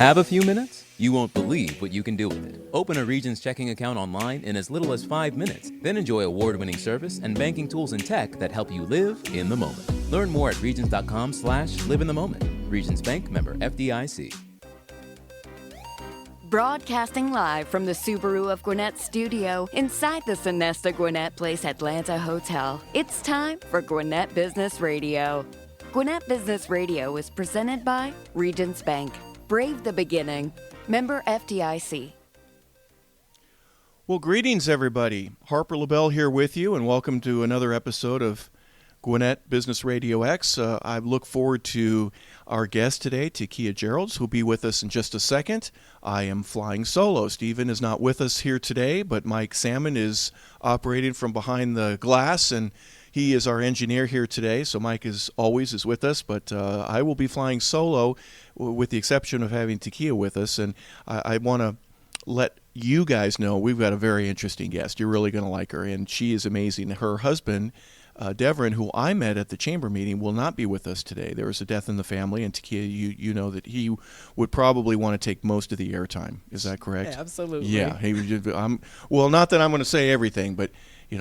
Have a few minutes? You won't believe what you can do with it. Open a Regions checking account online in as little as 5 minutes. Then enjoy award-winning service and banking tools and tech that help you live in the moment. Learn more at regions.com/live in the moment. Regions Bank, member FDIC. Broadcasting live from the Subaru of Gwinnett studio inside the Sonesta Gwinnett Place Atlanta Hotel. It's time for Gwinnett Business Radio. Gwinnett Business Radio is presented by Regions Bank. Brave the beginning. Member FDIC. Well, greetings, everybody. Harper LaBelle here with you, and welcome to another episode of Gwinnett Business RadioX. I look forward to our guest today, Tekia Geralds, who will be with us in just a second. I am flying solo. Stephen is not with us here today, but Mike Salmon is operating from behind the glass, and he is our engineer here today. So Mike is with us, but I will be flying solo with the exception of having Tekia with us. And I want to let you guys know we've got a very interesting guest. You're really going to like her, and she is amazing. Her husband, Devrin, who I met at the chamber meeting, will not be with us today. There was a death in the family, and Tekia, you know that he would probably want to take most of the airtime. Is that correct? Absolutely. Yeah. Well, not that I'm going to say everything, but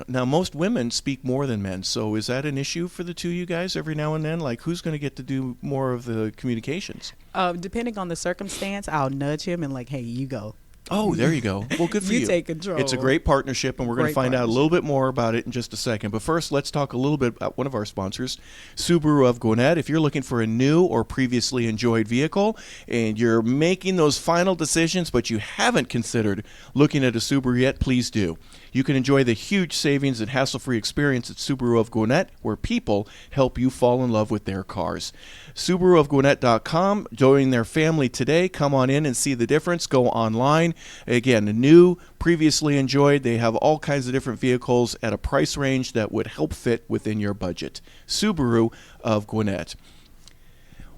now most women speak more than men. So is that an issue for the two of you guys every now and then? Like, who's going to get to do more of the communications? Depending on the circumstance, I'll nudge him and hey, you go. Oh, there you go. Well, good for you. You take control. It's a great partnership, and we're going to find out a little bit more about it in just a second. But first, let's talk a little bit about one of our sponsors, Subaru of Gwinnett. If you're looking for a new or previously enjoyed vehicle and you're making those final decisions, but you haven't considered looking at a Subaru yet, please do. You can enjoy the huge savings and hassle-free experience at Subaru of Gwinnett, where people help you fall in love with their cars. SubaruofGwinnett.com. Join their family today. Come on in and see the difference. Go online. Again, new, previously enjoyed. They have all kinds of different vehicles at a price range that would help fit within your budget. Subaru of Gwinnett.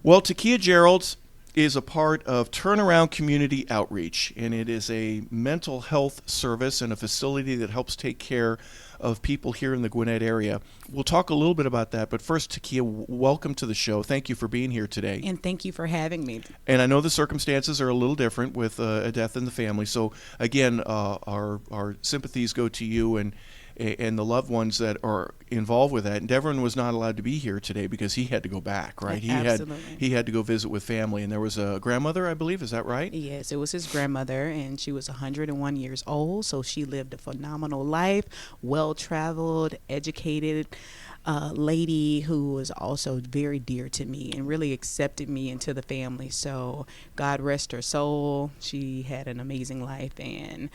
Well, Tekia Geralds is a part of Turnaround Community Outreach, and it is a mental health service and a facility that helps take care of people here in the Gwinnett area. We'll talk a little bit about that, but first, Tekia, welcome to the show. Thank you for being here today. And thank you for having me. And I know the circumstances are a little different with a death in the family, so again, our sympathies go to you and the loved ones that are involved with that. And Devrin was not allowed to be here today because he had to go back, right? Absolutely. He had to go visit with family, and there was a grandmother, I believe. Is that right? Yes, it was his grandmother, and she was 101 years old, so she lived a phenomenal life, well-traveled, educated lady who was also very dear to me and really accepted me into the family. So God rest her soul. She had an amazing life and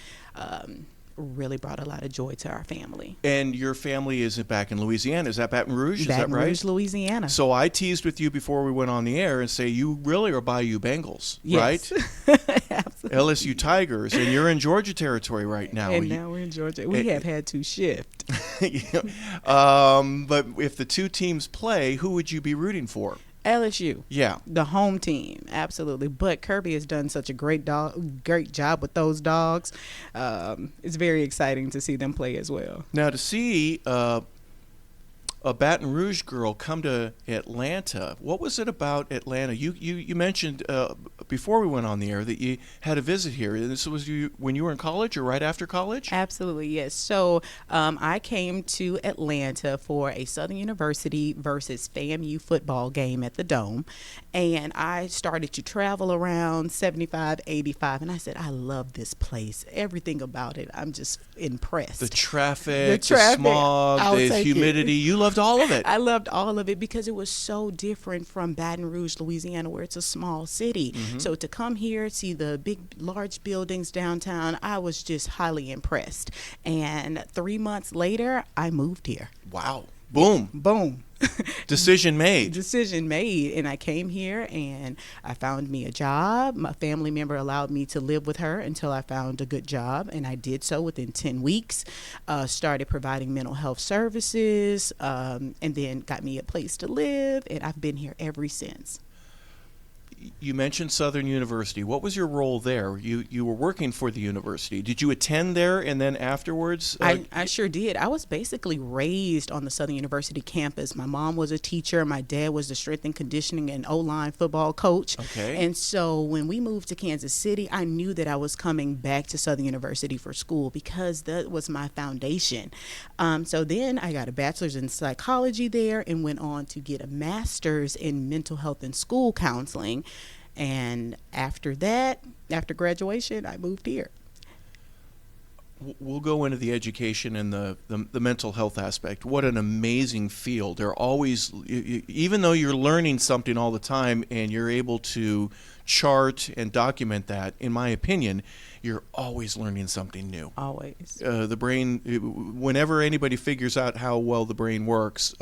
really brought a lot of joy to our family. And your family is back in Louisiana. Is that Baton Rouge? Is that right? Baton Rouge, Louisiana. So I teased with you before we went on the air and say you really are Bayou Bengals, yes. right? Absolutely. LSU Tigers, and you're in Georgia territory right now. And now we're in Georgia. We have had to shift. But if the two teams play, who would you be rooting for? LSU. Yeah. The home team. Absolutely. But Kirby has done such a great job with those dogs. It's very exciting to see them play as well. Now, to see a Baton Rouge girl come to Atlanta, what was it about Atlanta? You mentioned before we went on the air that you had a visit here. This was when you were in college or right after college? Absolutely, yes. So I came to Atlanta for a Southern University versus FAMU football game at the Dome, and I started to travel around 75, 85, and I said, I love this place. Everything about it, I'm just impressed. The traffic, the smog, the humidity. You loved all of it. I loved all of it because it was so different from Baton Rouge, Louisiana, where it's a small city. Mm-hmm. So to come here, see the large buildings downtown, I was just highly impressed. And 3 months later, I moved here. Wow. Boom. Boom. Decision made. Decision made. And I came here and I found me a job. My family member allowed me to live with her until I found a good job. And I did so within 10 weeks. Started providing mental health services and then got me a place to live. And I've been here ever since. You mentioned Southern University. What was your role there? You were working for the university. Did you attend there and then afterwards? I sure did. I was basically raised on the Southern University campus. My mom was a teacher. My dad was the strength and conditioning and O-line football coach. Okay. And so when we moved to Kansas City, I knew that I was coming back to Southern University for school because that was my foundation. So then I got a bachelor's in psychology there and went on to get a master's in mental health and school counseling. And after that, after graduation, I moved here. We'll go into the education and the mental health aspect. What an amazing field. They're always, even though you're learning something all the time and you're able to chart and document that, in my opinion, you're always learning something new. Always. The brain, whenever anybody figures out how well the brain works,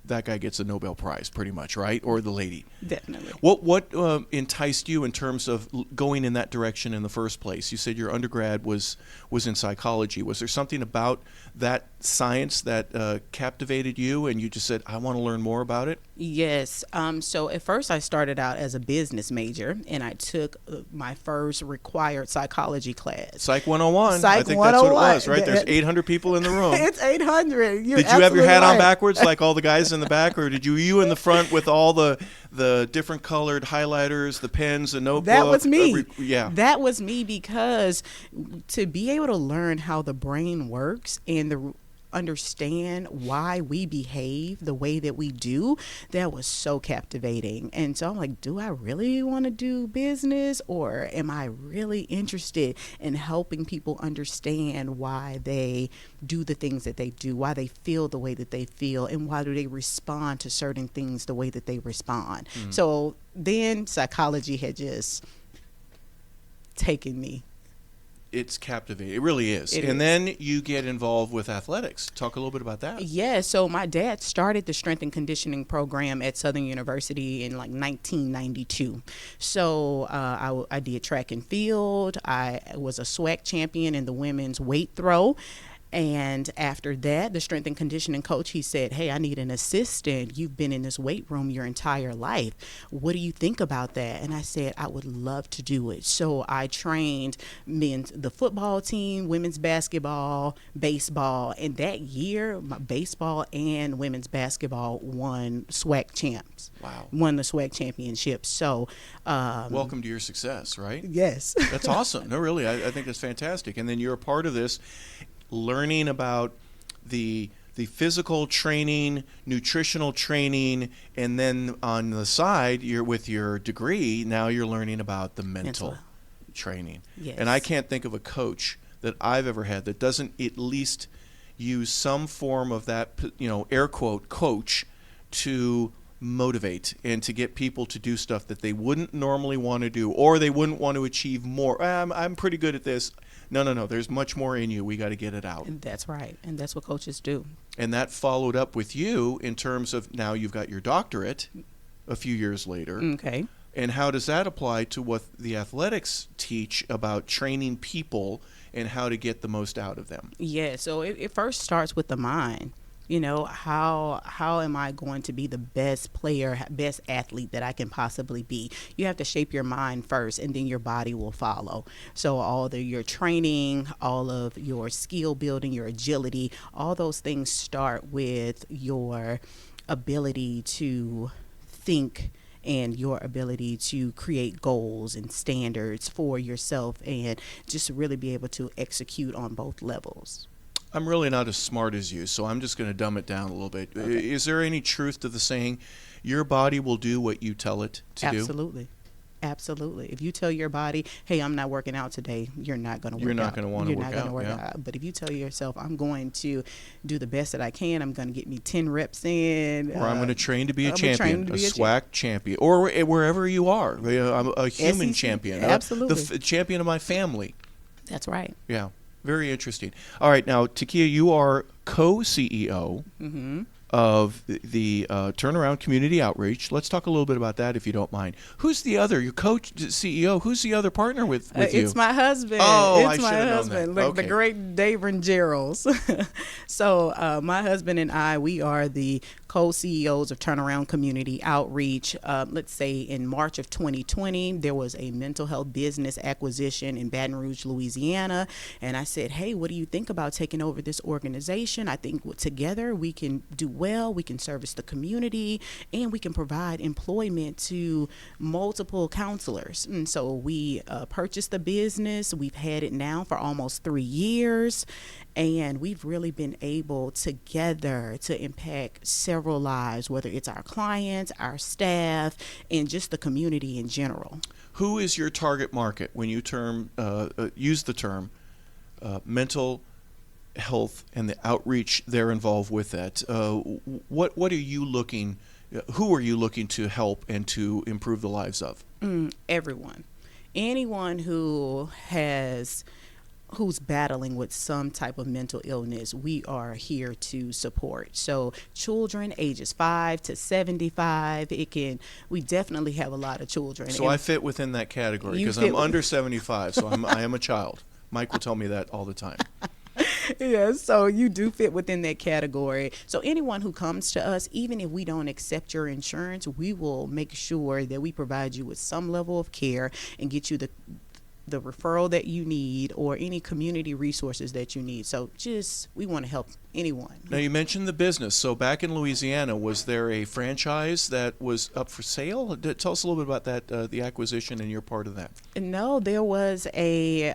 that guy gets a Nobel Prize, pretty much, right? Or the lady. Definitely. What enticed you in terms of going in that direction in the first place? You said your undergrad was in psychology. Was there something about that science that captivated you, and you just said, I want to learn more about it? Yes. So at first I started out as a business major, and I took my first required psychology class. Psych 101. Psych I think 101. that's what it was, right? There's 800 people in the room. It's 800. Did you have your hat on backwards like all the guys in the back, or did you in the front with all the different colored highlighters, the pens, the notebook? That was me. Yeah. That was me, because to be able to learn how the brain works and understand why we behave the way that we do, that was so captivating. And so I'm like, do I really want to do business, or am I really interested in helping people understand why they do the things that they do, why they feel the way that they feel, and why do they respond to certain things the way that they respond? So then psychology had just taken me. It's captivating. It really is. Then you get involved with athletics. Talk a little bit about that. Yeah, so my dad started the strength and conditioning program at Southern University in like 1992. So I did track and field. I was a SWAC champion in the women's weight throw. And after that, the strength and conditioning coach, he said, hey, I need an assistant. You've been in this weight room your entire life. What do you think about that? And I said, I would love to do it. So I trained the football team, women's basketball, baseball. And that year, my baseball and women's basketball won SWAC champs. Wow. Won the SWAC championship. So welcome to your success, right? Yes. That's awesome. No, really, I think that's fantastic. And then you're a part of this, learning about the physical training, nutritional training, and then on the side, you're with your degree, now you're learning about the mental training. Yes. And I can't think of a coach that I've ever had that doesn't at least use some form of that, air quote, coach to motivate and to get people to do stuff that they wouldn't normally want to do, or they wouldn't want to achieve more. I'm pretty good at this. No. There's much more in you. We got to get it out. That's right. And that's what coaches do. And that followed up with you in terms of now you've got your doctorate a few years later. Okay. And how does that apply to what the athletics teach about training people and how to get the most out of them? Yeah. So it first starts with the mind. How am I going to be the best player, best athlete that I can possibly be? You have to shape your mind first, and then your body will follow. So all your training, all of your skill building, your agility, all those things start with your ability to think and your ability to create goals and standards for yourself, and just really be able to execute on both levels. I'm really not as smart as you, so I'm just going to dumb it down a little bit. Okay. Is there any truth to the saying, your body will do what you tell it to do? Absolutely. Absolutely. If you tell your body, hey, I'm not working out today, you're not going to work out. You're not going to want to work out. You're not going to work out. But if you tell yourself, I'm going to do the best that I can, I'm going to get me 10 reps in. Or I'm going to train to be a champion, a SWAC champion, or wherever you are. I'm a human champion. Absolutely. The champion of my family. That's right. Yeah. Very interesting. All right, now, Tekia, you are co-CEO of the Turnaround Community Outreach. Let's talk a little bit about that, if you don't mind. Who's the other, your CEO, who's the other partner with you? It's my husband. Oh, it's I my should have husband, known that. Okay. The great Tekia Geralds. So my husband and I, we are the co-CEOs of Turnaround Community Outreach. Let's say in March of 2020, there was a mental health business acquisition in Baton Rouge, Louisiana. And I said, hey, what do you think about taking over this organization? I think together we can do well, we can service the community, and we can provide employment to multiple counselors. And so we purchased the business. We've had it now for almost 3 years. And we've really been able together to impact several lives, whether it's our clients, our staff, and just the community in general. Who is your target market when you use the term mental health and the outreach they're involved with that? What are you looking? Who are you looking to help and to improve the lives of? Everyone, anyone who's battling with some type of mental illness, we are here to support. So children ages 5 to 75, we definitely have a lot of children. So I fit within that category because I'm under 75, so I am a child. Mike will tell me that all the time. Yeah, so you do fit within that category. So anyone who comes to us, even if we don't accept your insurance, we will make sure that we provide you with some level of care and get you the referral that you need or any community resources that you need. So we want to help anyone. Now, you mentioned the business. So back in Louisiana, was there a franchise that was up for sale? Tell us a little bit about that, the acquisition and your part of that. No, there was a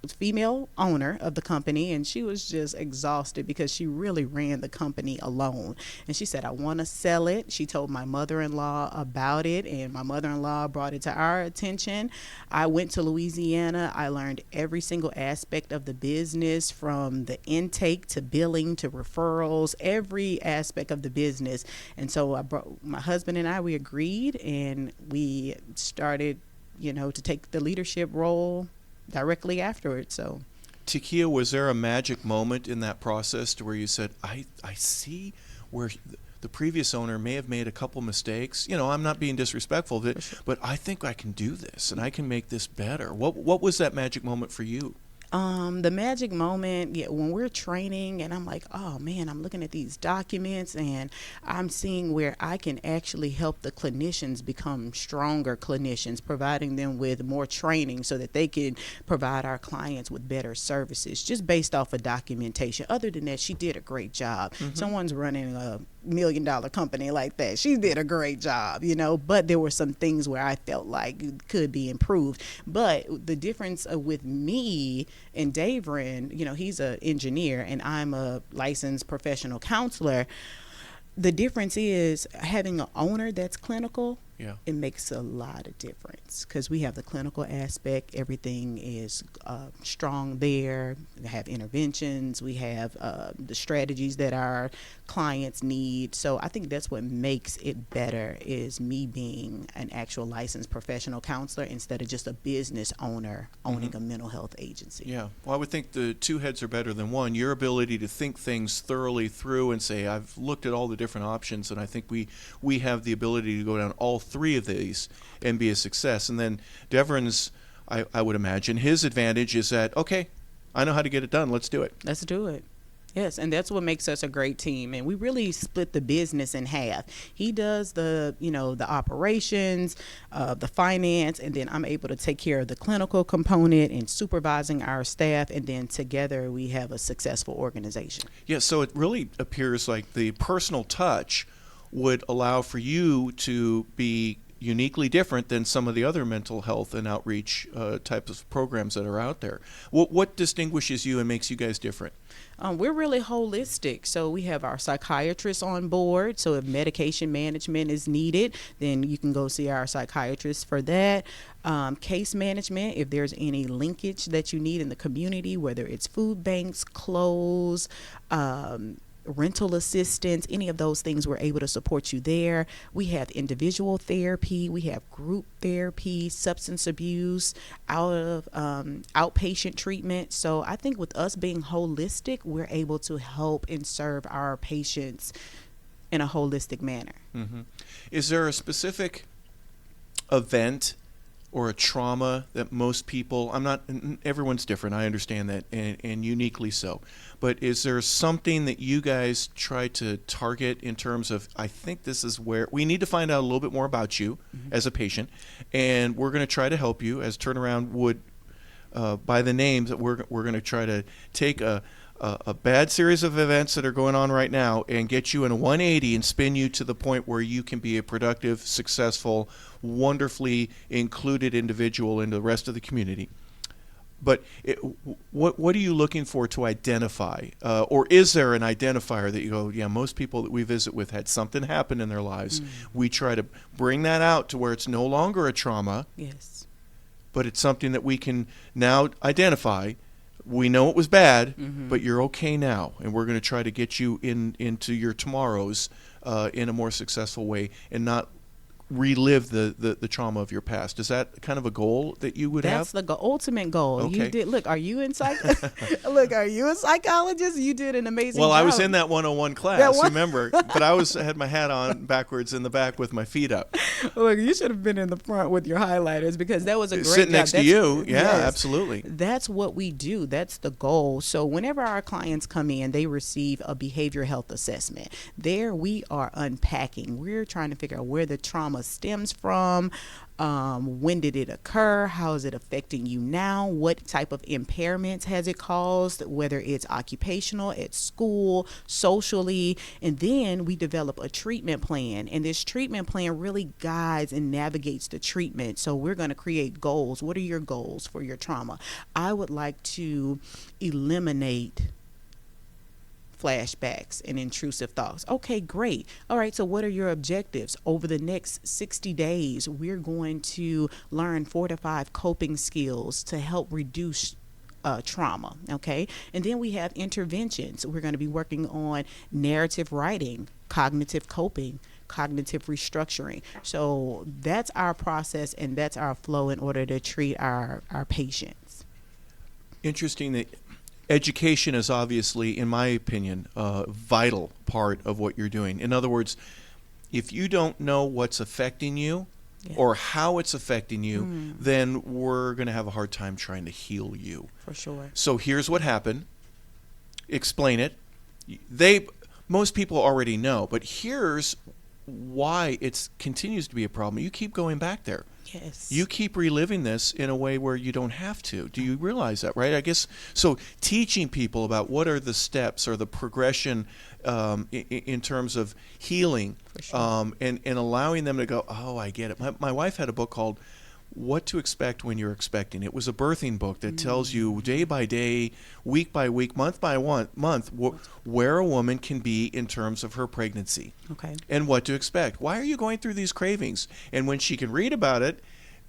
female owner of the company, and she was just exhausted because she really ran the company alone. And she said, I want to sell it. She told my mother-in-law about it, and my mother-in-law brought it to our attention. I went to Louisiana. I learned every single aspect of the business, from the intake to billing to referrals, every aspect of the business. And so my husband and I, we agreed, and we started to take the leadership role directly afterwards. So, Tekia, was there a magic moment in that process to where you said, I see where the previous owner may have made a couple mistakes? I'm not being disrespectful, but I think I can do this and I can make this better. What was that magic moment for you? The magic moment, when we're training and I'm like, oh man, I'm looking at these documents and I'm seeing where I can actually help the clinicians become stronger clinicians, providing them with more training so that they can provide our clients with better services, just based off of documentation. Other than that, she did a great job. Mm-hmm. Someone's running a $1 million company like that. She did a great job, but there were some things where I felt like it could be improved. But the difference with me and Davrin, he's an engineer and I'm a licensed professional counselor. The difference is having an owner that's clinical. Yeah, it makes a lot of difference because we have the clinical aspect. Everything is strong there. We have interventions. We have the strategies that our clients need. So I think that's what makes it better, is me being an actual licensed professional counselor instead of just a business owner owning a mental health agency. Yeah, well, I would think the two heads are better than one. Your ability to think things thoroughly through and say, I've looked at all the different options, and I think we have the ability to go down all three of these and be a success. And then Devrin's, I would imagine, his advantage is that, okay, I know how to get it done. Let's do it. Let's do it. Yes, and that's what makes us a great team. And we really split the business in half. He does the operations, the finance, and then I'm able to take care of the clinical component and supervising our staff. And then together we have a successful organization. Yeah, so it really appears like the personal touch would allow for you to be uniquely different than some of the other mental health and outreach types of programs that are out there. What distinguishes you and makes you guys different? We're really holistic. So we have our psychiatrists on board. So if medication management is needed, then you can go see our psychiatrist for that. Case management, if there's any linkage that you need in the community, whether it's food banks, clothes, rental assistance, any of those things, we're able to support you there. We have individual therapy, we have group therapy, substance abuse, outpatient treatment. So I think with us being holistic, we're able to help and serve our patients in a holistic manner. Mm-hmm. Is there a specific event or a trauma that most people, everyone's different, I understand that, and uniquely so, but is there something that you guys try to target in terms of, I think this is where we need to find out a little bit more about you as a patient, and we're going to try to help you, as Turnaround would, by the names, that we're going to try to take a bad series of events that are going on right now and get you in a 180 and spin you to the point where you can be a productive, successful, wonderfully included individual in the rest of the community. But what are you looking for to identify? Or is there an identifier that you go, yeah, most people that we visit with had something happen in their lives. We try to bring that out to where it's no longer a trauma. Yes. But it's something that we can now identify. We know it was bad, but you're okay now, and we're going to try to get you into your tomorrows in a more successful way and not relive the trauma of your past. Is that kind of a goal that you would have? That's the ultimate goal. Okay. You did. Look, are you in are you a psychologist? You did an amazing job. Well, I was in that 101 class, remember, but I had my hat on backwards in the back with my feet up. Look, you should have been in the front with your highlighters, because that was a great Sitting job. next to you. Yeah, absolutely. That's what we do. That's the goal. So whenever our clients come in, they receive a behavioral health assessment. There we are unpacking. We're trying to figure out where the trauma stems from. When did it occur? How is it affecting you now? What type of impairments has it caused, whether it's occupational, at school, socially? And then we develop a treatment plan, and this treatment plan really guides and navigates the treatment. So we're going to create goals. What are your goals for your trauma? I would like to eliminate flashbacks and intrusive thoughts. Okay, great. All right, so what are your objectives? Over the next 60 days, we're going to learn 4 to 5 coping skills to help reduce trauma, okay? And then we have interventions. We're going to be working on narrative writing, cognitive coping, cognitive restructuring. So that's our process, and that's our flow in order to treat our patients. Interesting that education is obviously, in my opinion, a vital part of what you're doing. In other words, if you don't know what's affecting you or how it's affecting you, then we're going to have a hard time trying to heal you. For sure. So here's what happened. Explain it. Most people already know, but here's why it continues to be a problem. You keep going back there. Yes. You keep reliving this in a way where you don't have to. Do you realize that, right? I guess, so teaching people about what are the steps or the progression in terms of healing, For sure. and allowing them to go, oh, I get it. My wife had a book called What to Expect When You're Expecting. It was a birthing book that tells you day by day, week by week, month by month, where a woman can be in terms of her pregnancy. Okay. And what to expect. Why are you going through these cravings? And when she can read about it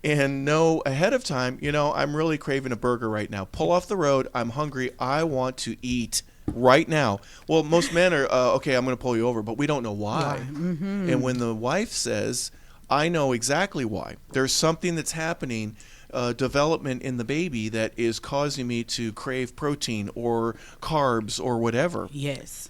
and know ahead of time, I'm really craving a burger right now. Pull off the road. I'm hungry. I want to eat right now. Well, most men are, okay, I'm going to pull you over, but we don't know why. And when the wife says, I know exactly why. There's something that's happening, development in the baby that is causing me to crave protein or carbs or whatever. Yes.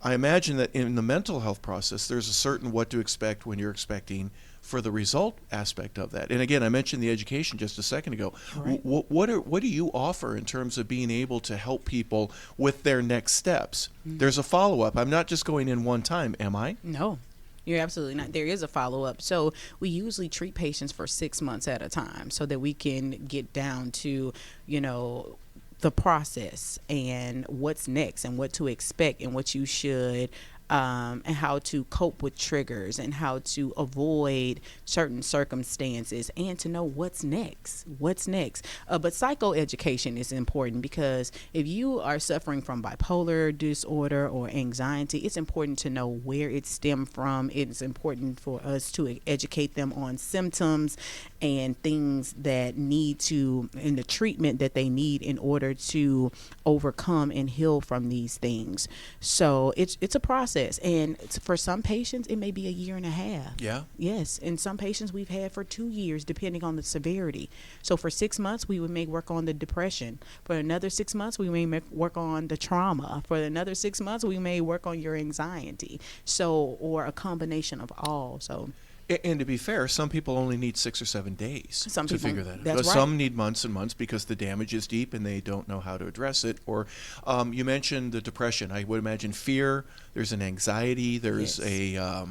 I imagine that in the mental health process, there's a certain what to expect when you're expecting for the result aspect of that. And again, I mentioned the education just a second ago. Right. What do you offer in terms of being able to help people with their next steps? There's a follow-up. I'm not just going in one time, am I? No. You're absolutely not. There is a follow-up. So we usually treat patients for 6 months at a time so that we can get down to, the process and what's next and what to expect and what you should and how to cope with triggers and how to avoid certain circumstances and to know what's next. But psychoeducation is important, because if you are suffering from bipolar disorder or anxiety, it's important to know where it stemmed from. It's important for us to educate them on symptoms and things that need to, in the treatment that they need in order to overcome and heal from these things. So it's a process. And for some patients, it may be a year and a half. Yeah. Yes. And some patients we've had for 2 years, depending on the severity. So for 6 months, we may work on the depression. For another 6 months, we may work on the trauma. For another 6 months, we may work on your anxiety. So, or a combination of all. So. And to be fair, some people only need 6 or 7 days Some to people- figure that out. that's right. Some need months and months because the damage is deep and they don't know how to address it. Or you mentioned the depression. I would imagine fear. There's an anxiety. There's Yes.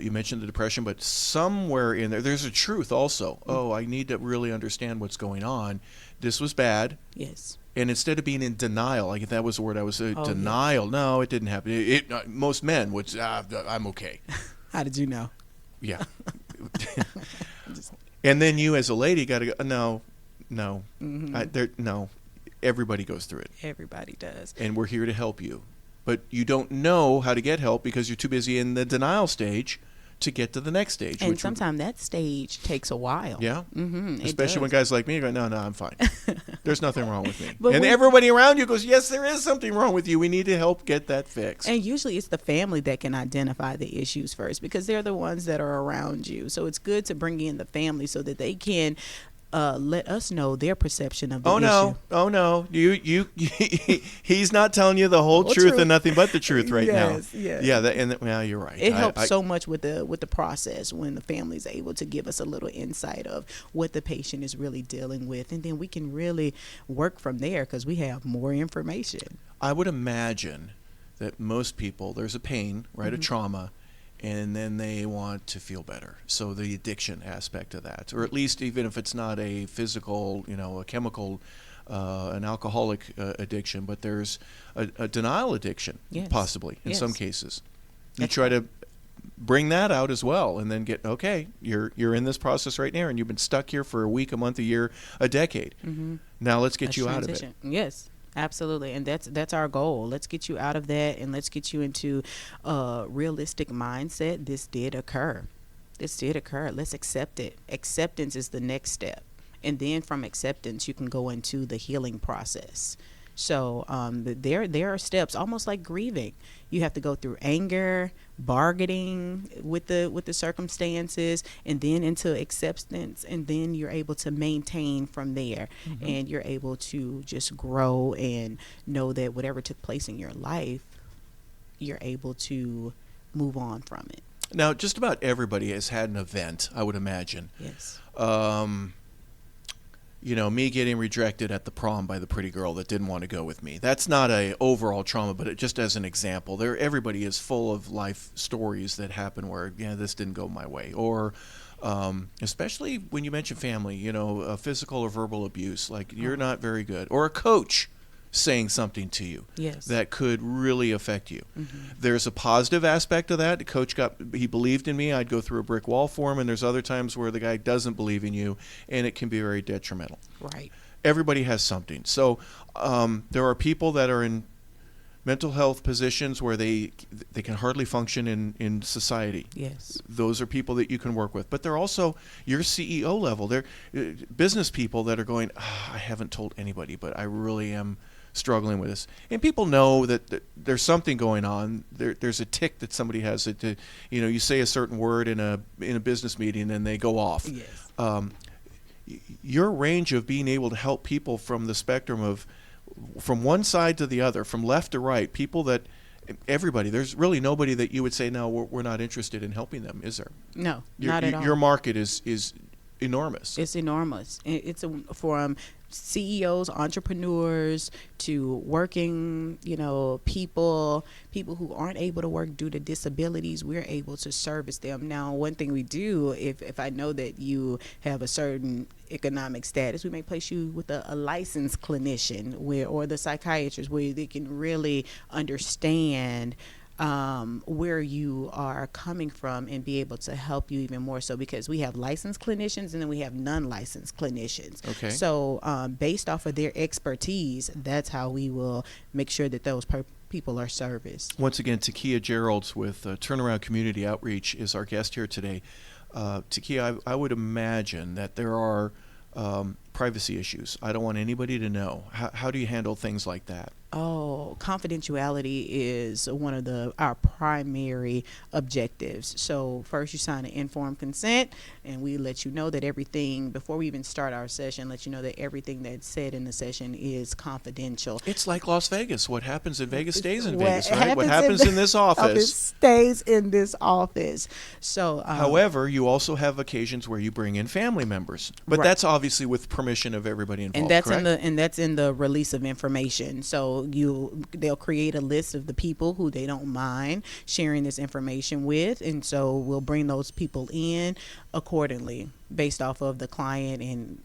you mentioned the depression, but somewhere in there, there's a truth also. Oh, I need to really understand what's going on. This was bad. Yes. And instead of being in denial, like that was the word I was Oh, denial. No, it didn't happen. Most men would say, I'm okay. How did you know? Yeah. And then you as a lady got to go, no. No. Everybody goes through it. Everybody does. And we're here to help you. But you don't know how to get help because you're too busy in the denial stage to get to the next stage. And sometimes that stage takes a while. Yeah. Mm-hmm. Especially when guys like me go, no, I'm fine. There's nothing wrong with me. But And when- everybody around you goes, yes, there is something wrong with you. We need to help get that fixed. And usually it's the family that can identify the issues first because they're the ones that are around you. So it's good to bring in the family so that they can let us know their perception of the issue. Oh no! He's not telling you the whole truth and nothing but the truth right now. Yes. Yeah, you're right. It helps so much with the process when the family is able to give us a little insight of what the patient is really dealing with, and then we can really work from there because we have more information. I would imagine that most people, there's a pain, right, a trauma, and then they want to feel better. So the addiction aspect of that, or at least even if it's not a physical, a chemical, an alcoholic addiction, but there's a denial addiction, Yes. possibly, in some Yes. cases. You That's try to bring that out as well, and then get, okay, you're in this process right now, and you've been stuck here for a week, a month, a year, a decade. Mm-hmm. Now let's get you out of it. Yes. Absolutely, and that's our goal. Let's get you out of that, and let's get you into a realistic mindset. This did occur. Let's accept it. Acceptance is the next step, and then from acceptance, you can go into the healing process. So there are steps, almost like grieving. You have to go through anger, bargaining with the circumstances, and then into acceptance, and then you're able to maintain from there, and you're able to just grow and know that whatever took place in your life, you're able to move on from it. Now, just about everybody has had an event, I would imagine. Yes. Me getting rejected at the prom by the pretty girl that didn't want to go with me. That's not a overall trauma, but just as an example, everybody is full of life stories that happen where, this didn't go my way. Or especially when you mention family, physical or verbal abuse, like you're not very good. Or a coach saying something to you Yes. that could really affect you. There's a positive aspect of that. The coach he believed in me. I'd go through a brick wall for him, and there's other times where the guy doesn't believe in you, and it can be very detrimental. Right. Everybody has something. So there are people that are in mental health positions where they can hardly function in society. Yes. Those are people that you can work with. But they're also your CEO level. They're business people that are going, I haven't told anybody, but I really am struggling with this. And people know that there's something going on. There's a tick that somebody has. You say a certain word in a business meeting and they go off. Yes. Your range of being able to help people from the spectrum of from one side to the other, from left to right, people that everybody, there's really nobody that you would say, no, we're not interested in helping them, is there? No, not at all. Your market is enormous. It's enormous. It's from CEOs, entrepreneurs, to working, people who aren't able to work due to disabilities. We're able to service them. Now, one thing we do, if I know that you have a certain economic status, we may place you with a licensed clinician or the psychiatrist, where they can really understand where you are coming from and be able to help you even more so, because we have licensed clinicians and then we have non-licensed clinicians. Okay. So based off of their expertise, that's how we will make sure that those people are serviced. Once again, Tekia Geralds with Turnaround Community Outreach is our guest here today. Tekia, I would imagine that there are privacy issues. I don't want anybody to know. How do you handle things like that? Oh, confidentiality is one of our primary objectives. So first you sign an informed consent, and we let you know that everything, before we even start our session, let you know that everything that's said in the session is confidential. It's like Las Vegas. What happens in Vegas stays in Vegas, right? What happens in this office stays in this office. So, however, you also have occasions where you bring in family members, but that's obviously with permission of everybody involved. And that's correct? that's in the release of information. So they'll create a list of the people who they don't mind sharing this information with, and so we'll bring those people in accordingly based off of the client and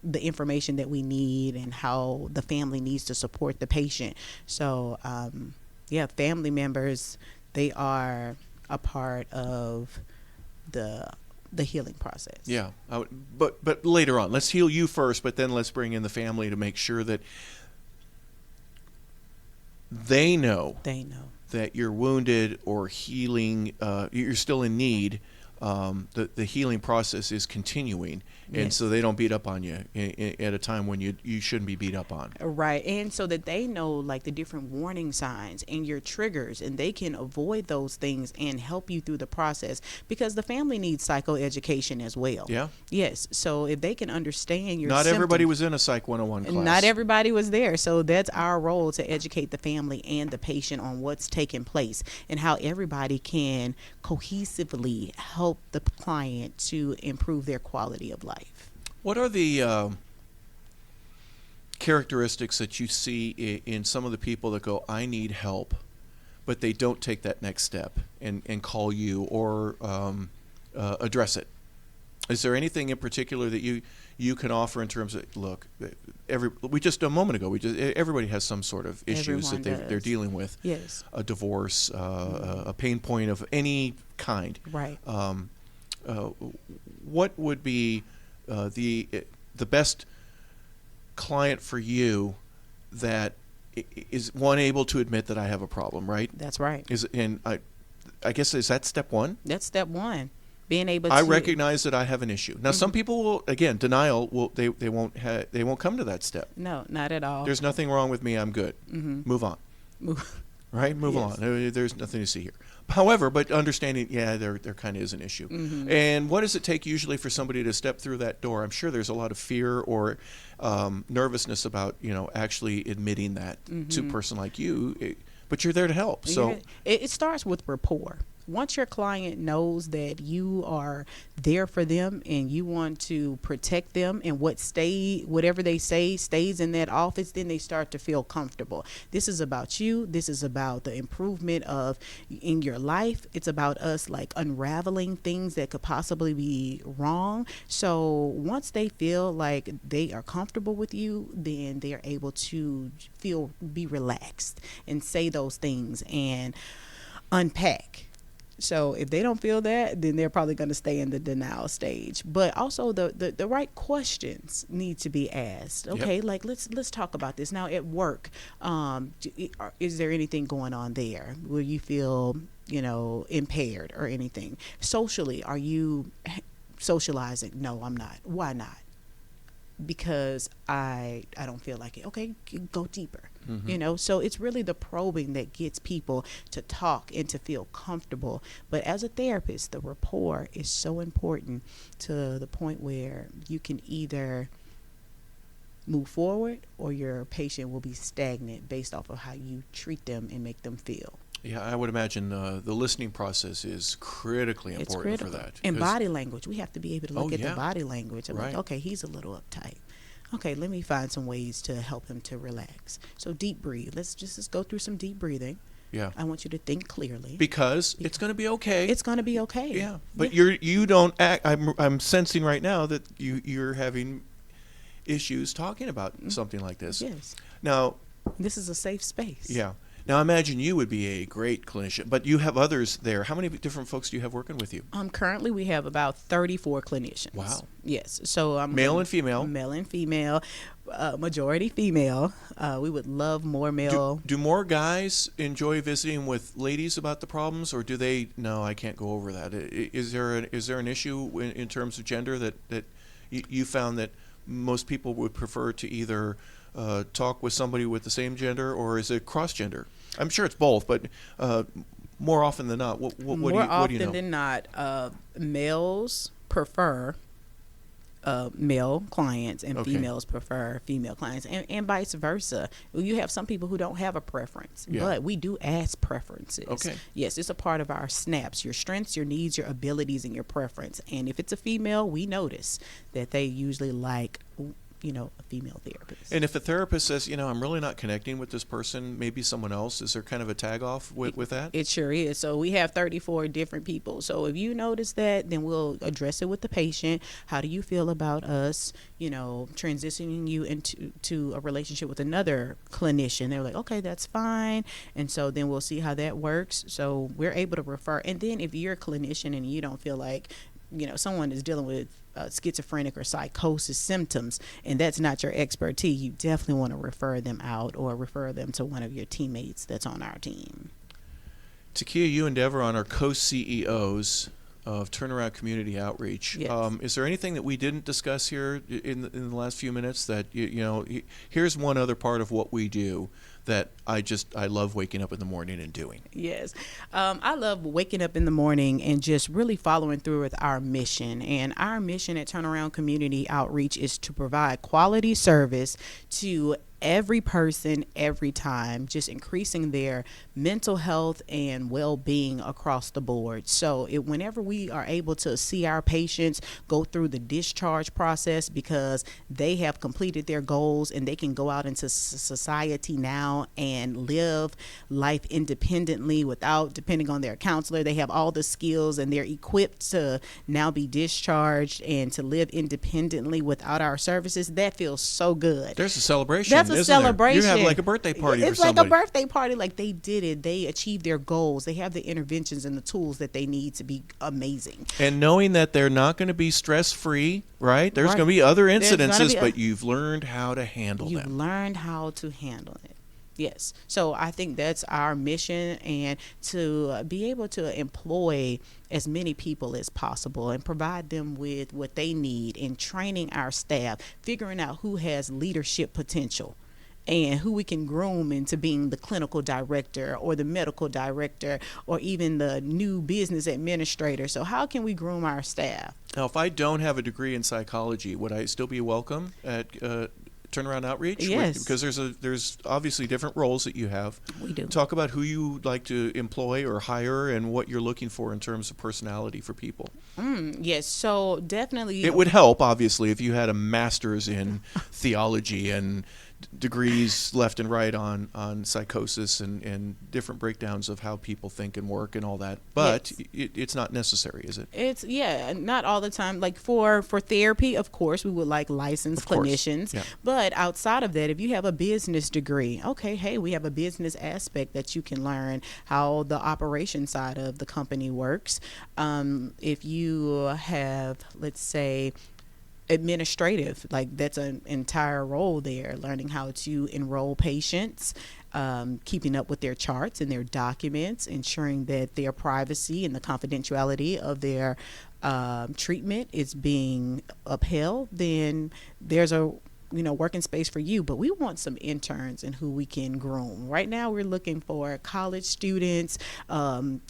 the information that we need and how the family needs to support the patient. So family members, they are a part of the healing process. Yeah, but later on, let's heal you first, but then let's bring in the family to make sure that they know that you're wounded or healing, you're still in need. The healing process is continuing, and so they don't beat up on you at a time when you shouldn't be beat up on. Right, and so that they know like the different warning signs and your triggers, and they can avoid those things and help you through the process, because the family needs psychoeducation as well. Yeah. Yes, so if they can understand your Not symptoms, everybody was in a Psych 101 class. Not everybody was there, so that's our role to educate the family and the patient on what's taking place and how everybody can cohesively help the client to improve their quality of life. What are the characteristics that you see in some of the people that go, I need help, but they don't take that next step and call you or address it? Is there anything in particular that you can offer in terms of, look, everybody has some sort of issues that they're dealing with. Yes. A divorce, a pain point of any kind. Right. What would be the best client for you that is one able to admit that I have a problem, right? That's right. I guess, is that step one? That's step one. Being able I to recognize that I have an issue. Now, some people will, again, denial will they won't come to that step. No, not at all. There's nothing wrong with me. I'm good. Move on. Right? Move Yes. on. There's nothing to see here. However, but understanding, there kind of is an issue. And what does it take usually for somebody to step through that door? I'm sure there's a lot of fear or nervousness about actually admitting that to a person like you. But you're there to help. So it starts with rapport. Once your client knows that you are there for them and you want to protect them, and whatever they say stays in that office, then they start to feel comfortable. This is about you. This is about the improvement in your life. It's about us like unraveling things that could possibly be wrong. So once they feel like they are comfortable with you, then they are able to be relaxed and say those things and unpack. So if they don't feel that, then they're probably going to stay in the denial stage. But also the right questions need to be asked. Okay, Yep. like let's talk about this. Now at work, is there anything going on there? Will you feel, impaired or anything? Socially, are you socializing? No, I'm not. Why not? Because I don't feel like it. Okay, go deeper. So it's really the probing that gets people to talk and to feel comfortable. But as a therapist, the rapport is so important to the point where you can either move forward or your patient will be stagnant based off of how you treat them and make them feel. Yeah, I would imagine the listening process is critically important for that. And body language. We have to be able to look at the body language. Right. Like, okay, he's a little uptight. Okay, let me find some ways to help him to relax. So deep breathe. Let's go through some deep breathing. Yeah. I want you to think clearly. Because it's going to be okay. It's going to be okay. Yeah. But you don't act. I'm sensing right now that you're having issues talking about something like this. Yes. Now, this is a safe space. Yeah. Now, I imagine you would be a great clinician, but you have others there. How many different folks do you have working with you? Currently, we have about 34 clinicians. Wow. Yes. So male and female. Male and female, majority female. We would love more male. Do more guys enjoy visiting with ladies about the problems, or do they? No, I can't go over that. Is there an issue in terms of gender that you found that most people would prefer to either talk with somebody with the same gender, or is it cross-gender? I'm sure it's both, but more often than not, what do you know? More often than not, males prefer male clients, and females prefer female clients, and vice versa. You have some people who don't have a preference, but we do ask preferences. Yes, it's a part of our snaps, your strengths, your needs, your abilities, and your preference. And if it's a female, we notice that they usually like a female therapist. And if a therapist says, I'm really not connecting with this person, maybe someone else, is there kind of a tag off with that? It sure is. So we have 34 different people. So if you notice that, then we'll address it with the patient. How do you feel about us, transitioning you into a relationship with another clinician? They're like, okay, that's fine. And so then we'll see how that works. So we're able to refer. And then if you're a clinician and you don't feel like someone is dealing with schizophrenic or psychosis symptoms, and that's not your expertise, you definitely want to refer them out or refer them to one of your teammates that's on our team. Tekia, you and Deveron are co-CEOs of Turnaround Community Outreach. Yes. Is there anything that we didn't discuss here in the last few minutes that, here's one other part of what we do that I love waking up in the morning and doing? Yes. I love waking up in the morning and just really following through with our mission. And our mission at Turnaround Community Outreach is to provide quality service to every person, every time, just increasing their mental health and well-being across the board. So whenever we are able to see our patients go through the discharge process because they have completed their goals and they can go out into society now and live life independently without depending on their counselor, they have all the skills and they're equipped to now be discharged and to live independently without our services, that feels so good. There's a celebration. That's a celebration. You have like a birthday party It's for somebody. like a birthday party. Like they did it. They achieved their goals. They have the interventions and the tools that they need to be amazing. And knowing that they're not going to be stress-free, right? There's going to be other incidences, but you've learned how to handle them. You've learned how to handle it. Yes. So I think that's our mission, and to be able to employ as many people as possible and provide them with what they need in training our staff, figuring out who has leadership potential and who we can groom into being the clinical director or the medical director or even the new business administrator. So how can we groom our staff? Now, if I don't have a degree in psychology, would I still be welcome at Turnaround Outreach? Yes. Because there's obviously different roles that you have. We do. Talk about who you like to employ or hire and what you're looking for in terms of personality for people. Yes, so definitely. It would help, obviously, if you had a master's in theology and degrees left and right on psychosis and different breakdowns of how people think and work and all that. But it's not necessary, is it? It's not all the time. Like for therapy, of course, we would like licensed clinicians. Yeah. But outside of that, if you have a business degree, okay, hey, we have a business aspect that you can learn how the operation side of the company works. If you have, let's say, administrative, like that's an entire role there, learning how to enroll patients, keeping up with their charts and their documents, ensuring that their privacy and the confidentiality of their treatment is being upheld, then there's a working space for you. But we want some interns and who we can groom. Right now we're looking for college students, in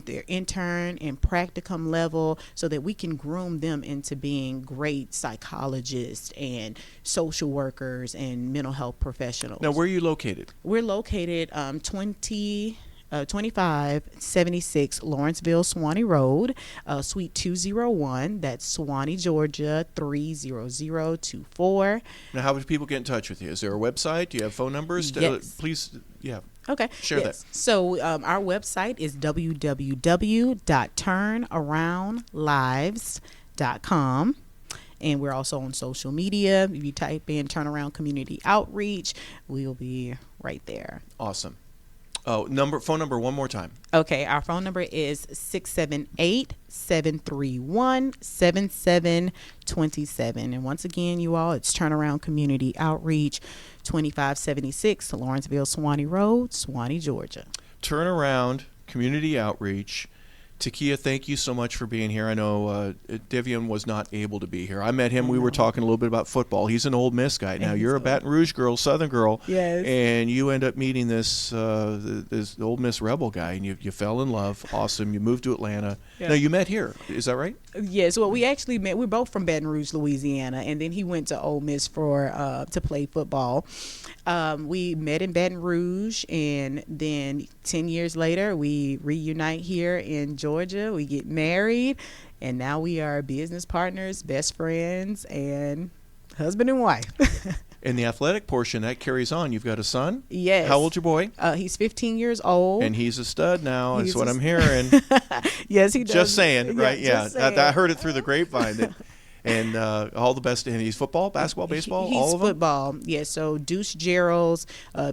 their intern and practicum level, so that we can groom them into being great psychologists and social workers and mental health professionals. Now, where are you located? We're located 2576 Lawrenceville Swanee Road, Suite 201. That's Swanee, Georgia 30024. Now, how would people get in touch with you? Is there a website? Do you have phone numbers? Yes. Please, Okay. Share that. So our website is www.turnaroundlives.com. And we're also on social media. If you type in Turnaround Community Outreach, we'll be right there. Awesome. Oh, phone number one more time. Okay, our phone number is 678-731-7727. And once again, you all, it's Turnaround Community Outreach, 2576 Lawrenceville Swanee Road, Swanee, Georgia. Turnaround Community Outreach. Tekia, thank you so much for being here. I know Devian was not able to be here. I met him. We were talking a little bit about football. He's an Ole Miss guy. Now, you're a Baton Rouge girl, Southern girl. Yes. And you end up meeting this this Ole Miss Rebel guy, and you fell in love. Awesome. You moved to Atlanta. Yeah. Now, you met here. Is that right? Yes, well, we actually met. We're both from Baton Rouge, Louisiana, and then he went to Ole Miss to play football. We met in Baton Rouge, and then 10 years later, we reunite here in Georgia. We get married, and now we are business partners, best friends, and husband and wife. In the athletic portion, that carries on. You've got a son? Yes. How old's your boy? He's 15 years old. And he's a stud now. That's what I'm hearing. Yes, he does. Just saying, right? Yeah, just saying. I heard it through the grapevine. And all the best. And he's football, basketball, baseball, He's all of them? football. Yeah, so Deuce Geralds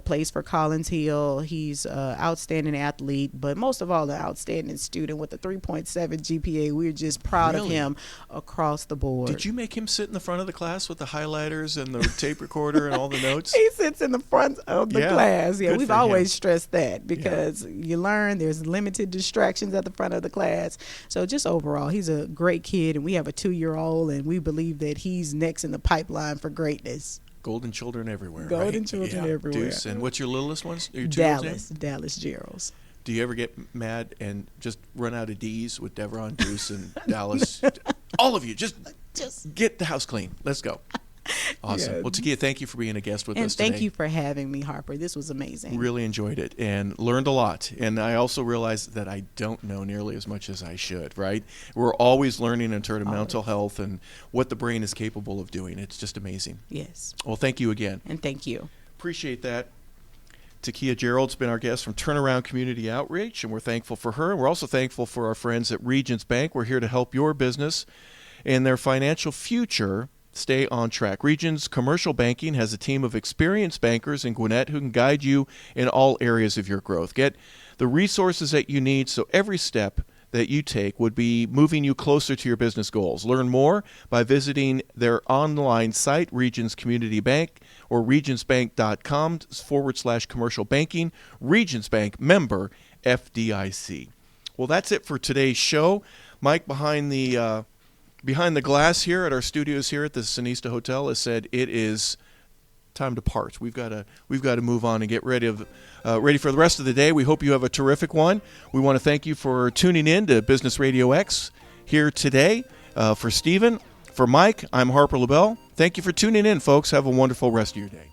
plays for Collins Hill. He's an outstanding athlete, but most of all, an outstanding student with a 3.7 GPA. We're just proud of him across the board. Did you make him sit in the front of the class with the highlighters and the tape recorder and all the notes? He sits in the front of the class. Yeah, Good we've for always him. stressed that because you learn there's limited distractions at the front of the class. So just overall, he's a great kid, and we have a 2-year-old, and we believe that he's next in the pipeline for greatness. Golden children everywhere. Golden right? children everywhere. Deuce. And what's your littlest ones? Your two-year-olds name? Dallas Geralds. Do you ever get mad and just run out of D's with Devron, Deuce, and Dallas? All of you, just get the house clean. Let's go. Awesome. Yeah. Well, Tekia, thank you for being a guest with And us today. thank you for having me, Harper. This was amazing. Really enjoyed it and learned a lot. And I also realized that I don't know nearly as much as I should, right? We're always learning in terms of mental health and what the brain is capable of doing. It's just amazing. Yes. Well, thank you again. And thank you. Appreciate that. Tekia Geralds has been our guest from Turnaround Community Outreach, and we're thankful for her. And we're also thankful for our friends at Regions Bank. We're here to help your business and their financial future stay on track. Regions Commercial Banking has a team of experienced bankers in Gwinnett who can guide you in all areas of your growth. Get the resources that you need so every step that you take would be moving you closer to your business goals. Learn more by visiting their online site, Regions Community Bank, or regionsbank.com/commercial banking. Regions Bank, member FDIC. Well, that's it for today's show. Mike, behind the glass here at our studios here at the Sinista Hotel, has said it is time to part. We've got to move on and get ready for the rest of the day. We hope you have a terrific one. We want to thank you for tuning in to Business Radio X here today. For Stephen, for Mike, I'm Harper LaBelle. Thank you for tuning in, folks. Have a wonderful rest of your day.